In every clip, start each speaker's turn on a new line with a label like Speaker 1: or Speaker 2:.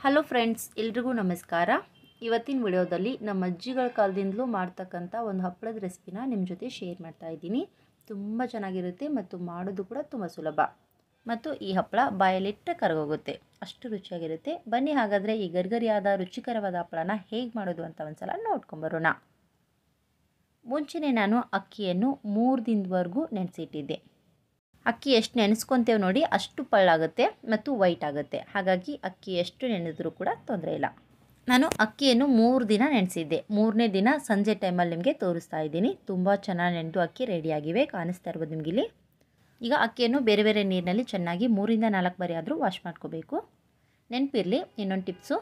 Speaker 1: Hello friends, ಎಲ್ರಿಗೂ ನಮಸ್ಕಾರ. ಇವತ್ತಿನ ವಿಡಿಯೋದಲ್ಲಿ ನಮ್ಮ ಅಜ್ಜಿಗಳ ಕಾಲದಿಂದಲೂ ಮಾಡ್ತಕ್ಕಂಥ ಒಂದು ಹಪ್ಪಳದ ರೆಸಿಪಿನ ನಿಮ್ಮ ಜೊತೆ ಶೇರ್ ಮಾಡ್ತಾ ಇದ್ದೀನಿ. ತುಂಬ ಚೆನ್ನಾಗಿರುತ್ತೆ ಮತ್ತು ಮಾಡೋದು ಕೂಡ ತುಂಬ ಸುಲಭ. ಮತ್ತು ಈ ಹಪ್ಪಳ ಬಾಯಲ್ಲಿಟ್ಟರೆ ಕರಗೋಗುತ್ತೆ, ಅಷ್ಟು ರುಚಿಯಾಗಿರುತ್ತೆ. ಬನ್ನಿ ಹಾಗಾದರೆ ಈ ಗರ್ಗರಿಯಾದ ರುಚಿಕರವಾದ ಹಪ್ಪಳನ ಹೇಗೆ ಮಾಡೋದು ಅಂತ ಒಂದ್ಸಲ ನೋಡ್ಕೊಂಬರೋಣ. ಮುಂಚೆನೇ ನಾನು ಅಕ್ಕಿಯನ್ನು 3 ದಿನದವರೆಗೂ ನೆನೆಸಿಟ್ಟಿದ್ದೆ. ಅಕ್ಕಿ ಎಷ್ಟು ನೆನೆಸ್ಕೊತೇವೆ ನೋಡಿ ಅಷ್ಟು ಪಳ್ಳಾಗುತ್ತೆ ಮತ್ತು ವೈಟ್ ಆಗುತ್ತೆ. ಹಾಗಾಗಿ ಅಕ್ಕಿ ಎಷ್ಟು ನೆನೆದ್ರೂ ಕೂಡ ತೊಂದರೆ ಇಲ್ಲ. ನಾನು ಅಕ್ಕಿಯನ್ನು 3 ದಿನ ನೆನೆಸಿದ್ದೆ. 3ನೇ ದಿನ ಸಂಜೆ ಟೈಮಲ್ಲಿ ನಿಮಗೆ ತೋರಿಸ್ತಾ ಇದ್ದೀನಿ. ತುಂಬ ಚೆನ್ನಾಗಿ ನೆನೆದು ಅಕ್ಕಿ ರೆಡಿಯಾಗಿವೆ, ಕಾಣಿಸ್ತಾ ಇರ್ಬೋದು ನಿಮಗಿಲ್ಲಿ. ಈಗ ಅಕ್ಕಿಯನ್ನು ಬೇರೆ ಬೇರೆ ನೀರಿನಲ್ಲಿ ಚೆನ್ನಾಗಿ 3 ರಿಂದ 4 ಬಾರಿ ಆದರೂ ವಾಶ್ ಮಾಡ್ಕೋಬೇಕು. ನೆನಪಿರಲಿ, ಇನ್ನೊಂದು ಟಿಪ್ಸು,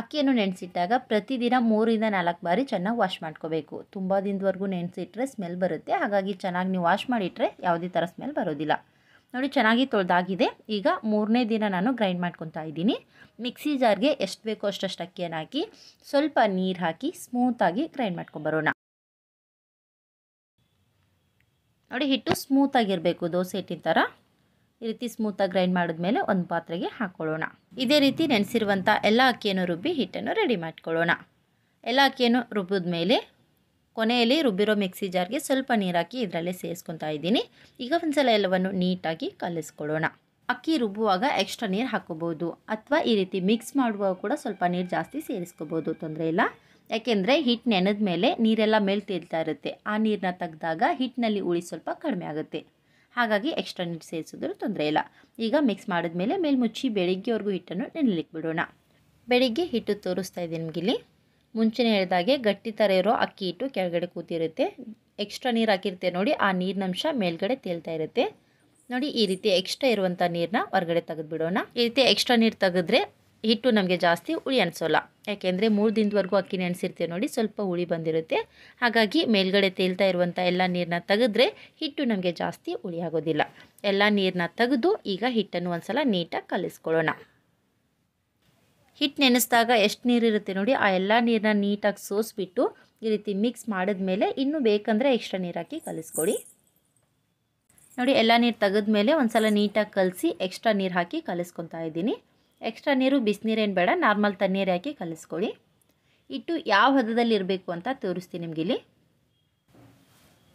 Speaker 1: ಅಕ್ಕಿಯನ್ನು ನೆನೆಸಿಟ್ಟಾಗ ಪ್ರತಿದಿನ 3 ರಿಂದ 4 ಬಾರಿ ಚೆನ್ನಾಗಿ ವಾಶ್ ಮಾಡ್ಕೋಬೇಕು. ತುಂಬ ದಿನದವರೆಗೂ ನೆನೆಸಿಟ್ರೆ ಸ್ಮೆಲ್ ಬರುತ್ತೆ. ಹಾಗಾಗಿ ಚೆನ್ನಾಗಿ ನೀವು ವಾಶ್ ಮಾಡಿಟ್ರೆ ಯಾವುದೇ ಥರ ಸ್ಮೆಲ್ ಬರೋದಿಲ್ಲ. ನೋಡಿ, ಚೆನ್ನಾಗಿ ತೊಳೆದಾಗಿದೆ. ಈಗ 3ನೇ ದಿನ ನಾನು ಗ್ರೈಂಡ್ ಮಾಡ್ಕೊತಾ ಇದ್ದೀನಿ. ಮಿಕ್ಸಿ ಜಾರ್ಗೆ ಎಷ್ಟು ಬೇಕೋ ಅಷ್ಟು ಅಕ್ಕಿಯನ್ನು ಹಾಕಿ ಸ್ವಲ್ಪ ನೀರು ಹಾಕಿ ಸ್ಮೂತಾಗಿ ಗ್ರೈಂಡ್ ಮಾಡ್ಕೊಂಬರೋಣ. ನೋಡಿ, ಹಿಟ್ಟು ಸ್ಮೂತಾಗಿರಬೇಕು, ದೋಸೆ ಹಿಟ್ಟಿನ ಥರ. ಈ ರೀತಿ ಸ್ಮೂತಾಗಿ ಗ್ರೈಂಡ್ ಮಾಡಿದ್ಮೇಲೆ ಒಂದು ಪಾತ್ರೆಗೆ ಹಾಕ್ಕೊಳ್ಳೋಣ. ಇದೇ ರೀತಿ ನೆನೆಸಿರುವಂಥ ಎಲ್ಲ ಅಕ್ಕಿಯನ್ನು ರುಬ್ಬಿ ಹಿಟ್ಟನ್ನು ರೆಡಿ ಮಾಡ್ಕೊಳ್ಳೋಣ. ಎಲ್ಲ ಅಕ್ಕಿಯನ್ನು ರುಬ್ಬಿದ ಮೇಲೆ ಕೊನೆಯಲ್ಲಿ ರುಬ್ಬಿರೋ ಮಿಕ್ಸಿ ಜಾರ್ಗೆ ಸ್ವಲ್ಪ ನೀರು ಹಾಕಿ ಇದರಲ್ಲೇ ಸೇರಿಸ್ಕೊತಾ ಇದ್ದೀನಿ. ಈಗ ಒಂದ್ಸಲ ಎಲ್ಲವನ್ನು ನೀಟಾಗಿ ಕಲಿಸ್ಕೊಳ್ಳೋಣ. ಅಕ್ಕಿ ರುಬ್ಬುವಾಗ ಎಕ್ಸ್ಟ್ರಾ ನೀರು ಹಾಕ್ಕೋಬೋದು, ಅಥವಾ ಈ ರೀತಿ ಮಿಕ್ಸ್ ಮಾಡುವಾಗ ಕೂಡ ಸ್ವಲ್ಪ ನೀರು ಜಾಸ್ತಿ ಸೇರಿಸ್ಕೋಬೋದು, ತೊಂದರೆ ಇಲ್ಲ. ಯಾಕೆಂದರೆ ಹಿಟ್ಟು ನೆನೆದ ಮೇಲೆ ನೀರೆಲ್ಲ ಮೇಲೆ ತೇಲ್ತಾ ಇರುತ್ತೆ. ಆ ನೀರನ್ನ ತೆಗೆದಾಗ ಹಿಟ್ಟಿನಲ್ಲಿ ಉಳಿ ಸ್ವಲ್ಪ ಕಡಿಮೆ ಆಗುತ್ತೆ. ಹಾಗಾಗಿ ಎಕ್ಸ್ಟ್ರಾ ನೀರು ಸೇರಿಸಿದ್ರೂ ತೊಂದರೆ ಇಲ್ಲ. ಈಗ ಮಿಕ್ಸ್ ಮಾಡಿದ್ಮೇಲೆ ಮೇಲ್ಮುಚ್ಚಿ ಬೆಳಿಗ್ಗೆವರೆಗೂ ಹಿಟ್ಟನ್ನು ನೆನೆಲಿಕ್ಕೆ ಬಿಡೋಣ. ಬೆಳಿಗ್ಗೆ ಹಿಟ್ಟು ತೋರಿಸ್ತಾ ಇದ್ದೀನಿ ನಿಮಗಿಲ್ಲಿ. ಮುಂಚೆನೇ ಹೇಳಿದಾಗೆ ಗಟ್ಟಿ ಥರ ಇರೋ ಅಕ್ಕಿ ಹಿಟ್ಟು ಕೆಳಗಡೆ ಕೂತಿರುತ್ತೆ. ಎಕ್ಸ್ಟ್ರಾ ನೀರು ಹಾಕಿರ್ತೇವೆ ನೋಡಿ, ಆ ನೀರಿನಂಶ ಮೇಲ್ಗಡೆ ತೇಲ್ತಾ ಇರುತ್ತೆ. ನೋಡಿ, ಈ ರೀತಿ ಎಕ್ಸ್ಟ್ರಾ ಇರುವಂಥ ನೀರನ್ನ ಹೊರಗಡೆ ತೆಗೆದುಬಿಡೋಣ. ಈ ರೀತಿ ಎಕ್ಸ್ಟ್ರಾ ನೀರು ತೆಗೆದ್ರೆ ಹಿಟ್ಟು ನಮಗೆ ಜಾಸ್ತಿ ಹುಳಿ ಅನಿಸೋಲ್ಲ. ಯಾಕೆಂದರೆ 3 ದಿನದವರೆಗೂ ಅಕ್ಕಿ ನೆನೆಸಿರ್ತೇವೆ ನೋಡಿ, ಸ್ವಲ್ಪ ಹುಳಿ ಬಂದಿರುತ್ತೆ. ಹಾಗಾಗಿ ಮೇಲ್ಗಡೆ ತೇಲ್ತಾ ಇರುವಂಥ ಎಲ್ಲ ನೀರನ್ನ ತೆಗೆದ್ರೆ ಹಿಟ್ಟು ನಮಗೆ ಜಾಸ್ತಿ ಹುಳಿ ಆಗೋದಿಲ್ಲ. ಎಲ್ಲ ನೀರನ್ನ ತೆಗೆದು ಈಗ ಹಿಟ್ಟನ್ನು ಒಂದ್ಸಲ ನೀಟಾಗಿ ಕಲಿಸ್ಕೊಳ್ಳೋಣ. ಹಿಟ್ಟು ನೆನೆಸಿದಾಗ ಎಷ್ಟು ನೀರಿರುತ್ತೆ ನೋಡಿ, ಆ ಎಲ್ಲ ನೀರನ್ನ ನೀಟಾಗಿ ಸೋಸಿಬಿಟ್ಟು ಈ ರೀತಿ ಮಿಕ್ಸ್ ಮಾಡಿದ್ಮೇಲೆ ಇನ್ನೂ ಬೇಕಂದರೆ ಎಕ್ಸ್ಟ್ರಾ ನೀರು ಹಾಕಿ ಕಲಿಸ್ಕೊಳ್ಳಿ. ನೋಡಿ, ಎಲ್ಲ ನೀರು ತೆಗೆದ್ಮೇಲೆ ಒಂದ್ಸಲ ನೀಟಾಗಿ ಕಲಸಿ ಎಕ್ಸ್ಟ್ರಾ ನೀರು ಹಾಕಿ ಕಲಿಸ್ಕೊತಾ ಇದ್ದೀನಿ. ಎಕ್ಸ್ಟ್ರಾ ನೀರು ಬಿಸಿನೀರೇನು ಬೇಡ, ನಾರ್ಮಲ್ ತಣ್ಣೀರು ಹಾಕಿ ಕಲಿಸ್ಕೊಳ್ಳಿ. ಹಿಟ್ಟು ಯಾವ ಹದದಲ್ಲಿ ಇರಬೇಕು ಅಂತ ತೋರಿಸ್ತೀನಿ ನಿಮಗಿಲ್ಲಿ.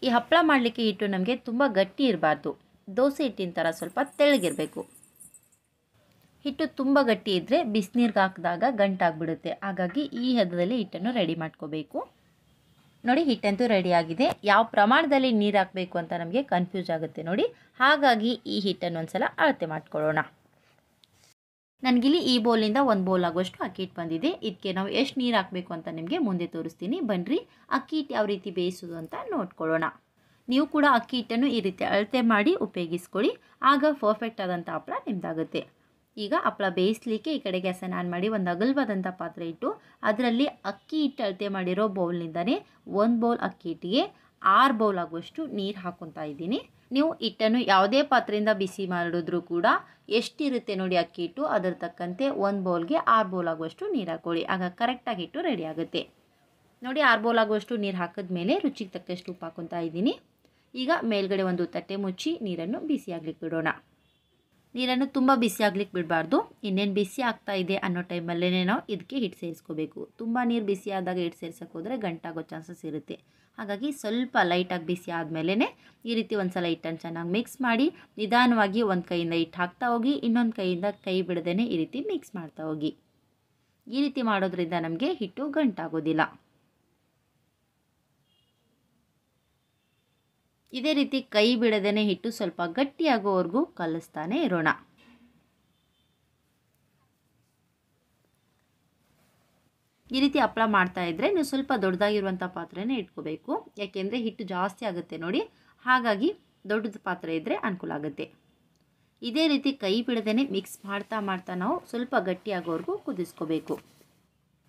Speaker 1: ಈ ಹಪ್ಪಳ ಮಾಡಲಿಕ್ಕೆ ಹಿಟ್ಟು ನಮಗೆ ತುಂಬ ಗಟ್ಟಿ ಇರಬಾರ್ದು, ದೋಸೆ ಹಿಟ್ಟಿನ ಥರ ಸ್ವಲ್ಪ ತೆಳ್ಳಗಿರಬೇಕು. ಹಿಟ್ಟು ತುಂಬ ಗಟ್ಟಿ ಇದ್ದರೆ ಬಿಸಿನೀರಿಗೆ ಹಾಕಿದಾಗ ಗಂಟಾಗಿಬಿಡುತ್ತೆ. ಹಾಗಾಗಿ ಈ ಹದದಲ್ಲಿ ಹಿಟ್ಟನ್ನು ರೆಡಿ ಮಾಡ್ಕೋಬೇಕು. ನೋಡಿ, ಹಿಟ್ಟಂತೂ ರೆಡಿಯಾಗಿದೆ. ಯಾವ ಪ್ರಮಾಣದಲ್ಲಿ ನೀರು ಹಾಕಬೇಕು ಅಂತ ನಮಗೆ ಕನ್ಫ್ಯೂಸ್ ಆಗುತ್ತೆ ನೋಡಿ. ಹಾಗಾಗಿ ಈ ಹಿಟ್ಟನ್ನು ಒಂದ್ಸಲ ಅಳತೆ ಮಾಡ್ಕೊಳ್ಳೋಣ. ನನಗಿಲ್ಲಿ ಈ ಬೌಲಿಂದ 1 ಬೌಲ್ ಆಗುವಷ್ಟು ಅಕ್ಕಿ ಹಿಟ್ಟು ಬಂದಿದೆ. ಇದಕ್ಕೆ ನಾವು ಎಷ್ಟು ನೀರು ಹಾಕಬೇಕು ಅಂತ ನಿಮಗೆ ಮುಂದೆ ತೋರಿಸ್ತೀನಿ. ಬನ್ನಿರಿ, ಅಕ್ಕಿ ಹಿಟ್ಟು ಯಾವ ರೀತಿ ಬೇಯಿಸೋದು ಅಂತ ನೋಡ್ಕೊಳ್ಳೋಣ. ನೀವು ಕೂಡ ಅಕ್ಕಿ ಹಿಟ್ಟನ್ನು ಈ ರೀತಿ ಅಳತೆ ಮಾಡಿ ಉಪಯೋಗಿಸ್ಕೊಳ್ಳಿ. ಆಗ ಪರ್ಫೆಕ್ಟ್ ಆದಂಥ ಹಪ್ಪಳ ನಿಮ್ಮದಾಗುತ್ತೆ. ಈಗ ಹಪ್ಪಳ ಬೇಯಿಸಲಿಕ್ಕೆ ಈ ಕಡೆ ಗ್ಯಾಸನ್ನು ಆನ್ ಮಾಡಿ ಒಂದು ಅಗಲವಾದಂಥ ಪಾತ್ರೆ ಇಟ್ಟು ಅದರಲ್ಲಿ ಅಕ್ಕಿ ಹಿಟ್ಟು ಅಳತೆ ಮಾಡಿರೋ ಬೌಲ್ನಿಂದನೇ 1 ಬೌಲ್ ಅಕ್ಕಿ ಹಿಟ್ಟಿಗೆ 6 ಬೌಲ್ ಆಗುವಷ್ಟು ನೀರು ಹಾಕ್ಕೊತಾ ಇದ್ದೀನಿ. ನೀವು ಹಿಟ್ಟನ್ನು ಯಾವುದೇ ಪಾತ್ರೆಯಿಂದ ಬಿಸಿ ಮಾಡಿದ್ರೂ ಕೂಡ ಎಷ್ಟಿರುತ್ತೆ ನೋಡಿ ಅಕ್ಕಿ ಹಿಟ್ಟು, ಅದರ ತಕ್ಕಂತೆ 1 ಬೌಲ್ಗೆ 6 ಬೌಲ್ ಆಗುವಷ್ಟು ನೀರು ಹಾಕ್ಕೊಳ್ಳಿ. ಆಗ ಕರೆಕ್ಟಾಗಿ ಹಿಟ್ಟು ರೆಡಿ ಆಗುತ್ತೆ. ನೋಡಿ, 6 ಬೌಲ್ ಆಗುವಷ್ಟು ನೀರು ಹಾಕಿದ್ಮೇಲೆ ರುಚಿಗೆ ತಕ್ಕಷ್ಟು ಉಪ್ಪು ಹಾಕ್ಕೊತಾ ಇದ್ದೀನಿ. ಈಗ ಮೇಲ್ಗಡೆ ಒಂದು ತಟ್ಟೆ ಮುಚ್ಚಿ ನೀರನ್ನು ಬಿಸಿ ಆಗ್ಲಿಕ್ಕೆ ಬಿಡೋಣ. ನೀರನ್ನು ತುಂಬ ಬಿಸಿ ಆಗ್ಲಿಕ್ಕೆ ಬಿಡಬಾರ್ದು. ಇನ್ನೇನು ಬಿಸಿ ಆಗ್ತಾ ಇದೆ ಅನ್ನೋ ಟೈಮಲ್ಲೇ ನಾವು ಇದಕ್ಕೆ ಹಿಟ್ಟು ಸೇರಿಸ್ಕೋಬೇಕು. ತುಂಬ ನೀರು ಬಿಸಿ ಆದಾಗ ಹಿಟ್ಟು ಸೇರ್ಸೋಕೆ ಹೋದರೆ ಗಂಟಾಗೋ ಚಾನ್ಸಸ್ ಇರುತ್ತೆ. ಹಾಗಾಗಿ ಸ್ವಲ್ಪ ಲೈಟಾಗಿ ಬಿಸಿ ಆದಮೇಲೆ ಈ ರೀತಿ ಒಂದ್ಸಲ ಹಿಟ್ಟನ್ನು ಚೆನ್ನಾಗಿ ಮಿಕ್ಸ್ ಮಾಡಿ ನಿಧಾನವಾಗಿ ಒಂದು ಕೈಯಿಂದ ಹಿಟ್ಟು ಹಾಕ್ತಾ ಹೋಗಿ, ಇನ್ನೊಂದು ಕೈಯಿಂದ ಕೈ ಬಿಡದೇ ಈ ರೀತಿ ಮಿಕ್ಸ್ ಮಾಡ್ತಾ ಹೋಗಿ. ಈ ರೀತಿ ಮಾಡೋದ್ರಿಂದ ನಮಗೆ ಹಿಟ್ಟು ಗಂಟಾಗೋದಿಲ್ಲ. ಇದೇ ರೀತಿ ಕೈ ಬಿಡದೇ ಹಿಟ್ಟು ಸ್ವಲ್ಪ ಗಟ್ಟಿಯಾಗೋವರೆಗೂ ಕಲಿಸ್ತಾನೆ ಇರೋಣ. ಈ ರೀತಿ ಹಪ್ಪಳ ಮಾಡ್ತಾ ಇದ್ದರೆ ನೀವು ಸ್ವಲ್ಪ ದೊಡ್ಡದಾಗಿರುವಂಥ ಪಾತ್ರೆನೇ ಇಟ್ಕೋಬೇಕು. ಯಾಕೆಂದರೆ ಹಿಟ್ಟು ಜಾಸ್ತಿ ಆಗುತ್ತೆ ನೋಡಿ, ಹಾಗಾಗಿ ದೊಡ್ಡದು ಪಾತ್ರೆ ಇದ್ದರೆ ಅನುಕೂಲ ಆಗುತ್ತೆ. ಇದೇ ರೀತಿ ಕೈ ಬಿಡದೇ ಮಿಕ್ಸ್ ಮಾಡ್ತಾ ನಾವು ಸ್ವಲ್ಪ ಗಟ್ಟಿಯಾಗೋವರೆಗೂ ಕುದಿಸ್ಕೋಬೇಕು.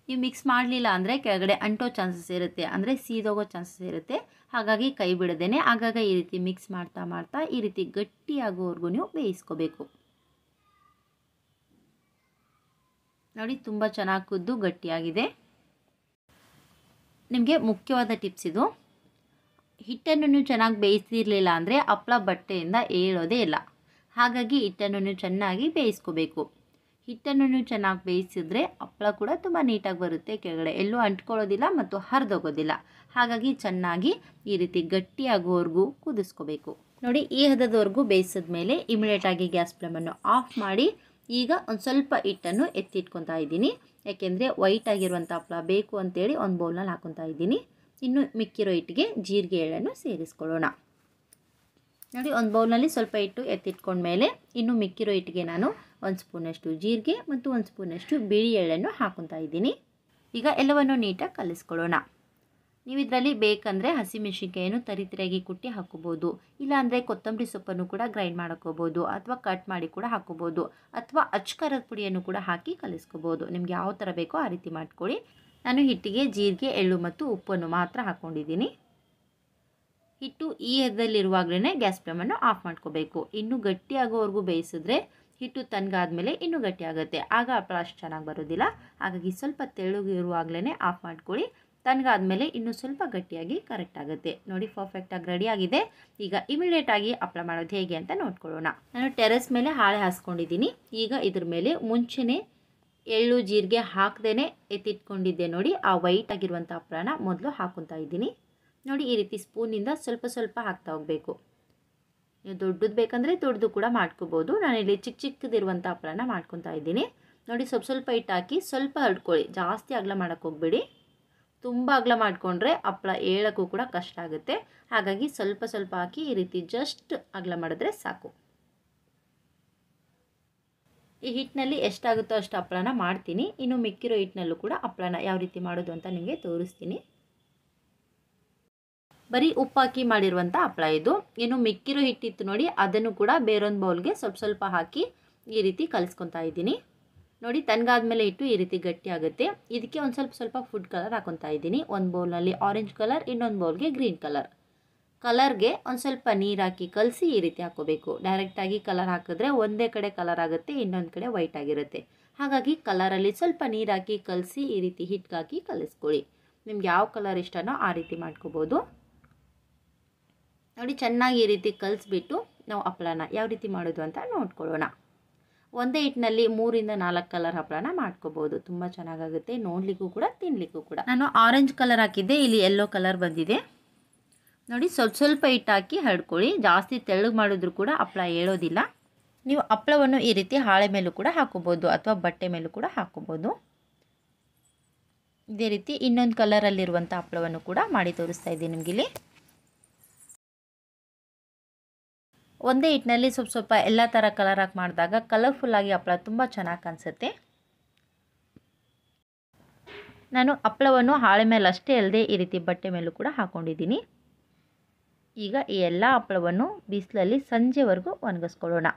Speaker 1: ನೀವು ಮಿಕ್ಸ್ ಮಾಡಲಿಲ್ಲ ಅಂದರೆ ಕೆಳಗಡೆ ಅಂಟೋ ಚಾನ್ಸಸ್ ಇರುತ್ತೆ, ಅಂದರೆ ಸೀದೋಗೋ ಚಾನ್ಸಸ್ ಇರುತ್ತೆ. ಹಾಗಾಗಿ ಕೈ ಬಿಡದೇ ಆಗಾಗ ಈ ರೀತಿ ಮಿಕ್ಸ್ ಮಾಡ್ತಾ ಈ ರೀತಿ ಗಟ್ಟಿಯಾಗೋವರೆಗೂ ನೀವು ಬೇಯಿಸ್ಕೋಬೇಕು. ನೋಡಿ, ತುಂಬ ಚೆನ್ನಾಗಿ ಕುದ್ದು ಗಟ್ಟಿಯಾಗಿದೆ. ನಿಮಗೆ ಮುಖ್ಯವಾದ ಟಿಪ್ಸ್ ಇದು. ಹಿಟ್ಟನ್ನು ನೀವು ಚೆನ್ನಾಗಿ ಬೇಯಿಸಿರಲಿಲ್ಲ ಅಂದರೆ ಹಪ್ಪಳ ಬಟ್ಟೆಯಿಂದ ಏಳೋದೇ ಇಲ್ಲ. ಹಾಗಾಗಿ ಹಿಟ್ಟನ್ನು ನೀವು ಚೆನ್ನಾಗಿ ಬೇಯಿಸ್ಕೋಬೇಕು. ಹಿಟ್ಟನ್ನು ನೀವು ಚೆನ್ನಾಗಿ ಬೇಯಿಸಿದ್ರೆ ಹಪ್ಪಳ ಕೂಡ ತುಂಬ ನೀಟಾಗಿ ಬರುತ್ತೆ, ಕೆಳಗಡೆ ಎಲ್ಲೂ ಅಂಟ್ಕೊಳ್ಳೋದಿಲ್ಲ ಮತ್ತು ಹರಿದೋಗೋದಿಲ್ಲ. ಹಾಗಾಗಿ ಚೆನ್ನಾಗಿ ಈ ರೀತಿ ಗಟ್ಟಿಯಾಗುವವರೆಗೂ ಕುದಿಸ್ಕೋಬೇಕು. ನೋಡಿ, ಈ ಹದದವರೆಗೂ ಬೇಯಿಸಿದ ಮೇಲೆ ಇಮಿಡಿಯೇಟಾಗಿ ಗ್ಯಾಸ್ ಫ್ಲೇಮನ್ನು ಆಫ್ ಮಾಡಿ ಈಗ ಒಂದು ಸ್ವಲ್ಪ ಹಿಟ್ಟನ್ನು ಎತ್ತಿಟ್ಕೊತಾ ಇದ್ದೀನಿ. ಯಾಕೆಂದರೆ ವೈಟ್ ಆಗಿರುವಂಥ ಹಪ್ಪಳ ಬೇಕು ಅಂತೇಳಿ ಒಂದು ಬೌಲ್ನಲ್ಲಿ ಹಾಕೊತಾ ಇದ್ದೀನಿ. ಇನ್ನು ಮಿಕ್ಕಿರೋ ಹಿಟ್ಟಿಗೆ ಜೀರಿಗೆ ಎಳ್ಳನ್ನು ಸೇರಿಸ್ಕೊಳ್ಳೋಣ. ನೋಡಿ, ಒಂದು ಬೌಲ್ನಲ್ಲಿ ಸ್ವಲ್ಪ ಹಿಟ್ಟು ಎತ್ತಿಟ್ಕೊಂಡ್ಮೇಲೆ ಇನ್ನು ಮಿಕ್ಕಿರೋ ಹಿಟ್ಟಿಗೆ ನಾನು 1 ಸ್ಪೂನಷ್ಟು ಜೀರಿಗೆ ಮತ್ತು 1 ಸ್ಪೂನಷ್ಟು ಬಿಳಿ ಎಳ್ಳನ್ನು ಹಾಕೊತಾ ಇದ್ದೀನಿ. ಈಗ ಎಲ್ಲವನ್ನು ನೀಟಾಗಿ ಕಲಿಸ್ಕೊಳ್ಳೋಣ. ನೀವು ಇದರಲ್ಲಿ ಬೇಕಂದರೆ ಹಸಿಮೆಣಸಿನ್ಕಾಯನ್ನು ತರಿತರಿಯಾಗಿ ಕುಟ್ಟಿ ಹಾಕೋಬೋದು, ಇಲ್ಲಾಂದರೆ ಕೊತ್ತಂಬರಿ ಸೊಪ್ಪನ್ನು ಕೂಡ ಗ್ರೈಂಡ್ ಮಾಡ್ಕೋಬೋದು, ಅಥವಾ ಕಟ್ ಮಾಡಿ ಕೂಡ ಹಾಕೋಬೋದು, ಅಥವಾ ಅಚ್ಕಾರದ ಪುಡಿಯನ್ನು ಕೂಡ ಹಾಕಿ ಕಲಿಸ್ಕೋಬೋದು. ನಿಮ್ಗೆ ಯಾವ ಥರ ಬೇಕೋ ಆ ರೀತಿ ಮಾಡ್ಕೊಳ್ಳಿ. ನಾನು ಹಿಟ್ಟಿಗೆ ಜೀರಿಗೆ, ಎಳ್ಳು ಮತ್ತು ಉಪ್ಪನ್ನು ಮಾತ್ರ ಹಾಕ್ಕೊಂಡಿದ್ದೀನಿ. ಹಿಟ್ಟು ಈ ಹದದಲ್ಲಿರುವಾಗಲೇ ಗ್ಯಾಸ್ ಫ್ಲೇಮನ್ನು ಆಫ್ ಮಾಡ್ಕೋಬೇಕು. ಇನ್ನೂ ಗಟ್ಟಿಯಾಗೋವರೆಗೂ ಬೇಯಿಸಿದ್ರೆ ಹಿಟ್ಟು ತಣ್ಣಗಾದ್ಮೇಲೆ ಇನ್ನೂ ಗಟ್ಟಿ ಆಗುತ್ತೆ, ಆಗ ಹಪ್ಪಳ ಅಷ್ಟು ಚೆನ್ನಾಗಿ ಬರೋದಿಲ್ಲ. ಹಾಗಾಗಿ ಸ್ವಲ್ಪ ತೆಳುಗಿರುವಾಗಲೇ ಆಫ್ ಮಾಡ್ಕೊಳ್ಳಿ. ತಣ್ಣಗಾದ್ಮೇಲೆ ಇನ್ನೂ ಸ್ವಲ್ಪ ಗಟ್ಟಿಯಾಗಿ ಕರೆಕ್ಟ್ ಆಗುತ್ತೆ. ನೋಡಿ, ಪರ್ಫೆಕ್ಟಾಗಿ ರೆಡಿ ಆಗಿದೆ. ಈಗ ಇಮಿಡಿಯೇಟಾಗಿ ಹಪ್ಪಳ ಮಾಡೋದು ಹೇಗೆ ಅಂತ ನೋಡ್ಕೊಳ್ಳೋಣ. ನಾನು ಟೆರೆಸ್ ಮೇಲೆ ಹಾಳೆ ಹಾಸ್ಕೊಂಡಿದ್ದೀನಿ. ಈಗ ಇದ್ರ ಮೇಲೆ ಮುಂಚೆನೇ ಎಳ್ಳು ಜೀರಿಗೆ ಹಾಕ್ದೇ ಎತ್ತಿಟ್ಕೊಂಡಿದ್ದೆ ನೋಡಿ, ಆ ವೈಟ್ ಆಗಿರುವಂಥ ಹಪ್ಪಳನ ಮೊದಲು ಹಾಕೊತಾ ಇದ್ದೀನಿ. ನೋಡಿ, ಈ ರೀತಿ ಸ್ಪೂನಿಂದ ಸ್ವಲ್ಪ ಸ್ವಲ್ಪ ಹಾಕ್ತಾ ಹೋಗಬೇಕು. ನೀವು ದೊಡ್ಡದು ಬೇಕಂದರೆ ದೊಡ್ಡದು ಕೂಡ ಮಾಡ್ಕೋಬೋದು. ನಾನಿಲ್ಲಿ ಚಿಕ್ಕ ಚಿಕ್ಕದಿರುವಂಥ ಹಪ್ಪಳನ ಮಾಡ್ಕೊತಾ ಇದ್ದೀನಿ. ನೋಡಿ, ಸ್ವಲ್ಪ ಹಿಟ್ಟು ಹಾಕಿ ಸ್ವಲ್ಪ ಹರಡ್ಕೊಳ್ಳಿ, ಜಾಸ್ತಿ ಅಗಲ ಮಾಡೋಕ್ಕೆ ಹೋಗಬೇಡಿ. ತುಂಬ ಅಗಲ ಮಾಡಿಕೊಂಡ್ರೆ ಹಪ್ಪಳ ಏಳೋಕ್ಕೂ ಕೂಡ ಕಷ್ಟ ಆಗುತ್ತೆ. ಹಾಗಾಗಿ ಸ್ವಲ್ಪ ಸ್ವಲ್ಪ ಹಾಕಿ ಈ ರೀತಿ ಜಸ್ಟ್ ಅಗಲ ಮಾಡಿದ್ರೆ ಸಾಕು. ಈ ಹಿಟ್ಟಿನಲ್ಲಿ ಎಷ್ಟಾಗುತ್ತೋ ಅಷ್ಟು ಹಪ್ಪಳನ ಮಾಡ್ತೀನಿ. ಇನ್ನು ಮಿಕ್ಕಿರೋ ಹಿಟ್ಟಿನಲ್ಲೂ ಕೂಡ ಹಪ್ಪಳನ ಯಾವ ರೀತಿ ಮಾಡೋದು ಅಂತ ನಿಮಗೆ ತೋರಿಸ್ತೀನಿ. ಬರೀ ಉಪ್ಪು ಹಾಕಿ ಮಾಡಿರುವಂಥ ಹಪ್ಪಳ ಇದು. ಇನ್ನು ಮಿಕ್ಕಿರೋ ಹಿಟ್ಟಿತ್ತು ನೋಡಿ, ಅದನ್ನು ಕೂಡ ಬೇರೊಂದು ಬೌಲ್ಗೆ ಸ್ವಲ್ಪ ಸ್ವಲ್ಪ ಹಾಕಿ ಈ ರೀತಿ ಕಲಿಸ್ಕೊತಾ ಇದ್ದೀನಿ. ನೋಡಿ, ತಣ್ಣಗಾದ್ಮೇಲೆ ಹಿಟ್ಟು ಈ ರೀತಿ ಗಟ್ಟಿ ಆಗುತ್ತೆ. ಇದಕ್ಕೆ ಒಂದು ಸ್ವಲ್ಪ ಫುಡ್ ಕಲರ್ ಹಾಕೊತಾ ಇದ್ದೀನಿ. ಒಂದು ಬೌಲ್ನಲ್ಲಿ ಆರೆಂಜ್ ಕಲರ್, ಇನ್ನೊಂದು ಬೌಲ್ಗೆ ಗ್ರೀನ್ ಕಲರ್. ಕಲರ್ಗೆ ಒಂದು ಸ್ವಲ್ಪ ನೀರು ಹಾಕಿ ಕಲಸಿ ಈ ರೀತಿ ಹಾಕೋಬೇಕು. ಡೈರೆಕ್ಟಾಗಿ ಕಲರ್ ಹಾಕಿದ್ರೆ ಒಂದೇ ಕಡೆ ಕಲರ್ ಆಗುತ್ತೆ, ಇನ್ನೊಂದು ಕಡೆ ವೈಟ್ ಆಗಿರುತ್ತೆ. ಹಾಗಾಗಿ ಕಲರಲ್ಲಿ ಸ್ವಲ್ಪ ನೀರು ಹಾಕಿ ಕಲಸಿ ಈ ರೀತಿ ಹಿಟ್ಟಿಗೆ ಹಾಕಿ ಕಲಿಸ್ಕೊಳ್ಳಿ. ನಿಮ್ಗೆ ಯಾವ ಕಲರ್ ಇಷ್ಟನೋ ಆ ರೀತಿ ಮಾಡ್ಕೋಬೋದು. ನೋಡಿ, ಚೆನ್ನಾಗಿ ಈ ರೀತಿ ಕಲಿಸ್ಬಿಟ್ಟು ನಾವು ಹಪ್ಪಳನ ಯಾವ ರೀತಿ ಮಾಡೋದು ಅಂತ ನೋಡ್ಕೊಳ್ಳೋಣ. ಒಂದೇ ಹಿಟ್ಟಿನಲ್ಲಿ 3 ಇಂದ 4 ಕಲರ್ ಹಪ್ಪಳನ ಮಾಡ್ಕೋಬೋದು. ತುಂಬ ಚೆನ್ನಾಗಾಗುತ್ತೆ, ನೋಡಲಿಕ್ಕೂ ಕೂಡ ತಿನ್ನಲಿಕ್ಕೂ ಕೂಡ. ನಾನು ಆರೆಂಜ್ ಕಲರ್ ಹಾಕಿದ್ದೆ, ಇಲ್ಲಿ ಯೆಲ್ಲೋ ಕಲರ್ ಬಂದಿದೆ. ನೋಡಿ, ಸ್ವಲ್ಪ ಹಿಟ್ಟು ಹಾಕಿ ಹರಡ್ಕೊಳ್ಳಿ. ಜಾಸ್ತಿ ತೆಳ್ಳಗೆ ಮಾಡಿದ್ರು ಕೂಡ ಹಪ್ಪಳ ಏಳೋದಿಲ್ಲ. ನೀವು ಹಪ್ಪಳವನ್ನು ಈ ರೀತಿ ಹಾಳೆ ಮೇಲೂ ಕೂಡ ಹಾಕೋಬೋದು, ಅಥವಾ ಬಟ್ಟೆ ಮೇಲೂ ಕೂಡ ಹಾಕೋಬೋದು. ಇದೇ ರೀತಿ ಇನ್ನೊಂದು ಕಲರಲ್ಲಿರುವಂಥ ಹಪ್ಪಳವನ್ನು ಕೂಡ ಮಾಡಿ ತೋರಿಸ್ತಾ ಇದ್ದೀನಿ ನಿಮಗಿಲ್ಲಿ. ಒಂದೇ ಹಿಟ್ಟಿನಲ್ಲಿ ಸ್ವಲ್ಪ ಎಲ್ಲ ಥರ ಕಲರ್ ಹಾಕಿ ಮಾಡಿದಾಗ ಕಲರ್ಫುಲ್ಲಾಗಿ ಹಪ್ಪಳ ತುಂಬ ಚೆನ್ನಾಗಿ ಕಾಣಿಸುತ್ತೆ. ನಾನು ಹಪ್ಪಳವನ್ನು ಹಾಳೆ ಮೇಲೆ ಅಷ್ಟೇ ಅಲ್ಲದೆ ಈ ರೀತಿ ಬಟ್ಟೆ ಮೇಲೂ ಕೂಡ ಹಾಕ್ಕೊಂಡಿದ್ದೀನಿ. ಈಗ ಈ ಎಲ್ಲ ಹಪ್ಪಳವನ್ನು ಬಿಸಿಲಲ್ಲಿ ಸಂಜೆವರೆಗೂ ಒಣಗಿಸ್ಕೊಳ್ಳೋಣ.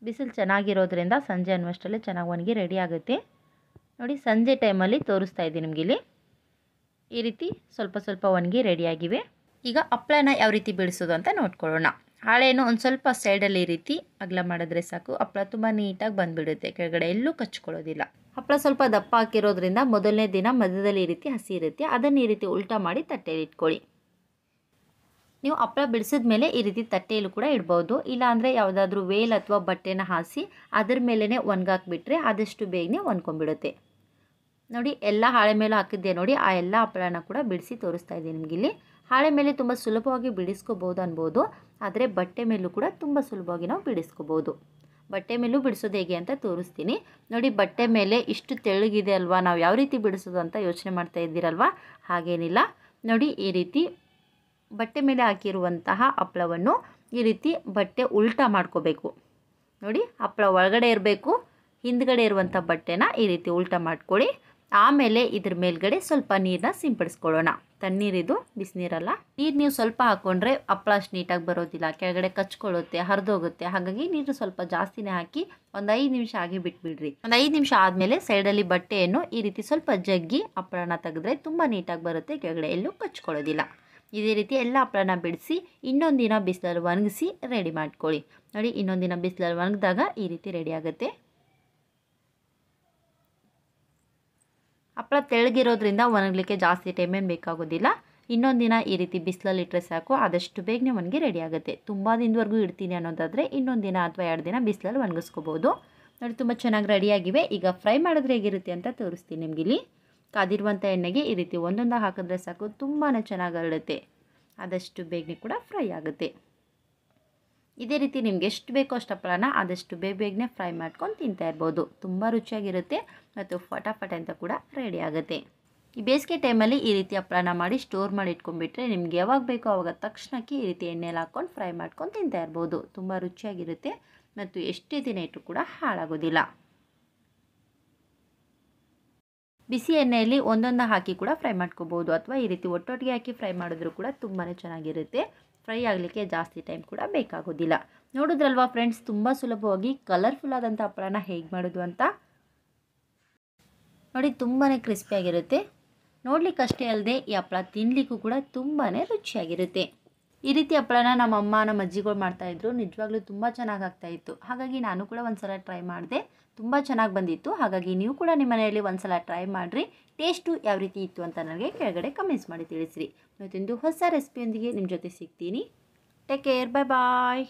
Speaker 1: ಬಿಸಿಲು ಚೆನ್ನಾಗಿರೋದ್ರಿಂದ ಸಂಜೆ ಅನ್ನುವಷ್ಟರಲ್ಲೇ ಚೆನ್ನಾಗಿ ಒಣಗಿ ರೆಡಿ ಆಗುತ್ತೆ. ನೋಡಿ, ಸಂಜೆ ಟೈಮಲ್ಲಿ ತೋರಿಸ್ತಾ ಇದ್ದೀನಿ ನಿಮಗಿಲ್ಲಿ. ಈ ರೀತಿ ಸ್ವಲ್ಪ ಒಣಗಿ ರೆಡಿಯಾಗಿವೆ. ಈಗ ಹಪ್ಪಳನ ಯಾವ ರೀತಿ ಬಿಡಿಸೋದು ಅಂತ ನೋಡ್ಕೊಳ್ಳೋಣ. ಹಾಳೆಯನ್ನು ಒಂದು ಸ್ವಲ್ಪ ಸೈಡಲ್ಲಿ ಈ ರೀತಿ ಅಗಲ ಮಾಡಿದ್ರೆ ಸಾಕು, ಹಪ್ಪಳ ತುಂಬ ನೀಟಾಗಿ ಬಂದುಬಿಡುತ್ತೆ, ಕೆಳಗಡೆ ಎಲ್ಲೂ ಕಚ್ಕೊಳ್ಳೋದಿಲ್ಲ. ಹಪ್ಪಳ ಸ್ವಲ್ಪ ದಪ್ಪ ಹಾಕಿರೋದ್ರಿಂದ ಮೊದಲನೇ ದಿನ ಮಧ್ಯದಲ್ಲಿ ಈ ರೀತಿ ಹಸಿ ಇರುತ್ತೆ, ಅದನ್ನು ಈ ರೀತಿ ಉಲ್ಟಾ ಮಾಡಿ ತಟ್ಟೆಯಲ್ಲಿ ಇಟ್ಕೊಳ್ಳಿ. ನೀವು ಹಪ್ಪಳ ಬಿಡಿಸಿದ ಮೇಲೆ ಈ ರೀತಿ ತಟ್ಟೆಯಲ್ಲೂ ಕೂಡ ಇಡ್ಬೋದು, ಇಲ್ಲಾಂದರೆ ಯಾವುದಾದ್ರೂ ವೇಲ್ ಅಥವಾ ಬಟ್ಟೆನ ಹಾಸಿ ಅದ್ರ ಮೇಲೇ ಒಣಗಾಕ್ಬಿಟ್ರೆ ಆದಷ್ಟು ಬೇಗನೆ ಒಣ್ಕೊಂಡ್ಬಿಡುತ್ತೆ. ನೋಡಿ, ಎಲ್ಲ ಹಾಳೆ ಮೇಲೆ ಹಾಕಿದ್ದೆ ನೋಡಿ, ಆ ಎಲ್ಲ ಹಪ್ಪಳನ ಕೂಡ ಬಿಡಿಸಿ ತೋರಿಸ್ತಾ ಇದ್ದೀನಿ ನಿಮಗಿಲ್ಲಿ. ಹಾಳೆ ಮೇಲೆ ತುಂಬ ಸುಲಭವಾಗಿ ಬಿಡಿಸ್ಕೋಬೋದು ಅನ್ಬೋದು, ಆದರೆ ಬಟ್ಟೆ ಮೇಲೂ ಕೂಡ ತುಂಬ ಸುಲಭವಾಗಿ ನಾವು ಬಿಡಿಸ್ಕೋಬೋದು. ಬಟ್ಟೆ ಮೇಲೂ ಬಿಡಿಸೋದು ಹೇಗೆ ಅಂತ ತೋರಿಸ್ತೀನಿ. ನೋಡಿ, ಬಟ್ಟೆ ಮೇಲೆ ಇಷ್ಟು ತೆಳ್ಳಗಿದೆ ಅಲ್ವಾ, ನಾವು ಯಾವ ರೀತಿ ಬಿಡಿಸೋದು ಅಂತ ಯೋಚನೆ ಮಾಡ್ತಾ ಇದ್ದೀರಲ್ವಾ, ಹಾಗೇನಿಲ್ಲ. ನೋಡಿ, ಈ ರೀತಿ ಬಟ್ಟೆ ಮೇಲೆ ಹಾಕಿರುವಂತಹ ಹಪ್ಪಳವನ್ನು ಈ ರೀತಿ ಬಟ್ಟೆ ಉಲ್ಟಾ ಮಾಡ್ಕೋಬೇಕು. ನೋಡಿ, ಹಪ್ಪಳ ಒಳಗಡೆ ಇರಬೇಕು, ಹಿಂದ್ಗಡೆ ಇರುವಂಥ ಬಟ್ಟೆನ ಈ ರೀತಿ ಉಲ್ಟಾ ಮಾಡ್ಕೊಳ್ಳಿ. ಆಮೇಲೆ ಇದ್ರ ಮೇಲ್ಗಡೆ ಸ್ವಲ್ಪ ನೀರನ್ನ ಸಿಂಪಡಿಸ್ಕೊಳ್ಳೋಣ. ತಣ್ಣೀರಿದು, ಬಿಸಿನೀರಲ್ಲ. ನೀರು ನೀವು ಸ್ವಲ್ಪ ಹಾಕ್ಕೊಂಡ್ರೆ ಹಪ್ಪಳ ಅಷ್ಟು ನೀಟಾಗಿ ಬರೋದಿಲ್ಲ, ಕೆಳಗಡೆ ಕಚ್ಕೊಳ್ಳುತ್ತೆ, ಹರಿದೋಗುತ್ತೆ. ಹಾಗಾಗಿ ನೀರು ಸ್ವಲ್ಪ ಜಾಸ್ತಿನೇ ಹಾಕಿ ಒಂದು 5 ನಿಮಿಷ ಆಗಿ ಬಿಟ್ಬಿಡ್ರಿ. ಒಂದು 5 ನಿಮಿಷ ಆದಮೇಲೆ ಸೈಡಲ್ಲಿ ಬಟ್ಟೆಯನ್ನು ಈ ರೀತಿ ಸ್ವಲ್ಪ ಜಗ್ಗಿ ಹಪ್ಪಳನ ತೆಗೆದ್ರೆ ತುಂಬ ನೀಟಾಗಿ ಬರುತ್ತೆ, ಕೆಳಗಡೆ ಎಲ್ಲೂ ಕಚ್ಕೊಳ್ಳೋದಿಲ್ಲ. ಇದೇ ರೀತಿ ಎಲ್ಲ ಹಪ್ಪಳನ ಬಿಡಿಸಿ ಇನ್ನೊಂದು ದಿನ ಬಿಸಿಲಲ್ಲಿ ಒಣಗಿಸಿ ರೆಡಿ ಮಾಡ್ಕೊಳ್ಳಿ. ನೋಡಿ, ಇನ್ನೊಂದು ದಿನ ಬಿಸಿಲಲ್ಲಿ ಒಣಗಿದಾಗ ಈ ರೀತಿ ರೆಡಿ ಆಗುತ್ತೆ. ಹಪ್ಪಳ ತೆಳ್ಳಗಿರೋದ್ರಿಂದ ಒಣಗಲಿಕ್ಕೆ ಜಾಸ್ತಿ ಟೈಮ್ ಏನು ಬೇಕಾಗೋದಿಲ್ಲ. ಇನ್ನೊಂದು ದಿನ ಈ ರೀತಿ ಬಿಸಿಲಲ್ಲಿ ಇಟ್ಟರೆ ಸಾಕು, ಆದಷ್ಟು ಬೇಗನೆ ಒಣಗಿ ರೆಡಿ ಆಗುತ್ತೆ. ತುಂಬ ದಿನದವರೆಗೂ ಇಡ್ತೀನಿ ಅನ್ನೋದಾದರೆ ಇನ್ನೊಂದು ದಿನ ಅಥವಾ 2 ದಿನ ಬಿಸಿಲಲ್ಲಿ ಒಣಗಿಸ್ಕೋಬೋದು. ನೋಡಿ ತುಂಬ ಚೆನ್ನಾಗಿ ರೆಡಿಯಾಗಿವೆ. ಈಗ ಫ್ರೈ ಮಾಡಿದ್ರೆ ಹೇಗಿರುತ್ತೆ ಅಂತ ತೋರಿಸ್ತೀನಿ ನಿಮಗಿಲ್ಲಿ. ಕಾದಿರುವಂಥ ಎಣ್ಣೆಗೆ ಈ ರೀತಿ ಒಂದೊಂದಾಗಿ ಹಾಕಿದ್ರೆ ಸಾಕು, ತುಂಬಾ ಚೆನ್ನಾಗಿ ಹರಡುತ್ತೆ. ಆದಷ್ಟು ಬೇಗನೆ ಕೂಡ ಫ್ರೈ ಆಗುತ್ತೆ. ಇದೇ ರೀತಿ ನಿಮ್ಗೆ ಎಷ್ಟು ಬೇಕೋ ಅಷ್ಟು ಹಪ್ಪಳನ ಆದಷ್ಟು ಬೇಗನೆ ಫ್ರೈ ಮಾಡ್ಕೊಂಡು ತಿಂತಾ ಇರ್ಬೋದು. ತುಂಬ ರುಚಿಯಾಗಿರುತ್ತೆ ಮತ್ತು ಫಟಾಫಟ್ ಅಂತ ಕೂಡ ರೆಡಿ ಆಗುತ್ತೆ. ಈ ಬೇಸಿಗೆ ಟೈಮಲ್ಲಿ ಈ ರೀತಿ ಹಪ್ಪಳನ ಮಾಡಿ ಸ್ಟೋರ್ ಮಾಡಿ ಇಟ್ಕೊಂಡ್ಬಿಟ್ರೆ ನಿಮ್ಗೆ ಯಾವಾಗ ಬೇಕೋ ಆವಾಗ ತಕ್ಷಣಕ್ಕೆ ಈ ರೀತಿ ಎಣ್ಣೆಲಿ ಹಾಕ್ಕೊಂಡು ಫ್ರೈ ಮಾಡ್ಕೊಂಡು ತಿಂತಾ ಇರ್ಬೋದು. ತುಂಬ ರುಚಿಯಾಗಿರುತ್ತೆ ಮತ್ತು ಎಷ್ಟೇ ದಿನ ಇಟ್ಟರು ಕೂಡ ಹಾಳಾಗೋದಿಲ್ಲ. ಬಿಸಿ ಎಣ್ಣೆಯಲ್ಲಿ ಒಂದೊಂದು ಹಾಕಿ ಕೂಡ ಫ್ರೈ ಮಾಡ್ಕೋಬೋದು, ಅಥವಾ ಈ ರೀತಿ ಒಟ್ಟೊಟ್ಟಿಗೆ ಹಾಕಿ ಫ್ರೈ ಮಾಡಿದ್ರೂ ಕೂಡ ತುಂಬಾ ಚೆನ್ನಾಗಿರುತ್ತೆ. ಫ್ರೈ ಆಗಲಿಕ್ಕೆ ಜಾಸ್ತಿ ಟೈಮ್ ಕೂಡ ಬೇಕಾಗೋದಿಲ್ಲ. ನೋಡಿದ್ರಲ್ವಾ ಫ್ರೆಂಡ್ಸ್, ತುಂಬ ಸುಲಭವಾಗಿ ಕಲರ್ಫುಲ್ ಆದಂಥ ಹಪ್ಪಳನ ಹೇಗೆ ಮಾಡೋದು ಅಂತ. ನೋಡಿ ತುಂಬಾ ಕ್ರಿಸ್ಪಿಯಾಗಿರುತ್ತೆ. ನೋಡ್ಲಿಕ್ಕೆ ಅಷ್ಟೇ ಅಲ್ಲದೆ ಈ ಹಪ್ಪಳ ತಿನ್ನಲಿಕ್ಕೂ ಕೂಡ ತುಂಬಾ ರುಚಿಯಾಗಿರುತ್ತೆ. ಈ ರೀತಿ ಹಪ್ಪಳನ ನಮ್ಮ ಅಮ್ಮ ನಮ್ಮ ಅಜ್ಜಿಗಳು ಮಾಡ್ತಾಯಿದ್ರು. ನಿಜವಾಗ್ಲೂ ತುಂಬ ಚೆನ್ನಾಗಿ ಆಗ್ತಾಯಿತ್ತು. ಹಾಗಾಗಿ ನಾನು ಕೂಡ ಒಂದು ಸಲ ಟ್ರೈ ಮಾಡಿದೆ, ತುಂಬ ಚೆನ್ನಾಗಿ ಬಂದಿತ್ತು. ಹಾಗಾಗಿ ನೀವು ಕೂಡ ನಿಮ್ಮ ಮನೆಯಲ್ಲಿ ಒಂದು ಸಲ ಟ್ರೈ ಮಾಡಿರಿ. ಟೇಸ್ಟು ಯಾವ ರೀತಿ ಇತ್ತು ಅಂತ ನನಗೆ ಕೆಳಗಡೆ ಕಮೆಂಟ್ಸ್ ಮಾಡಿ ತಿಳಿಸಿರಿ. ಮತ್ತೊಂದು ಹೊಸ ರೆಸಿಪಿಯೊಂದಿಗೆ ನಿಮ್ಮ ಜೊತೆ ಸಿಗ್ತೀನಿ. ಟೇಕ್ ಕೇರ್, ಬಾಯ್ ಬಾಯ್.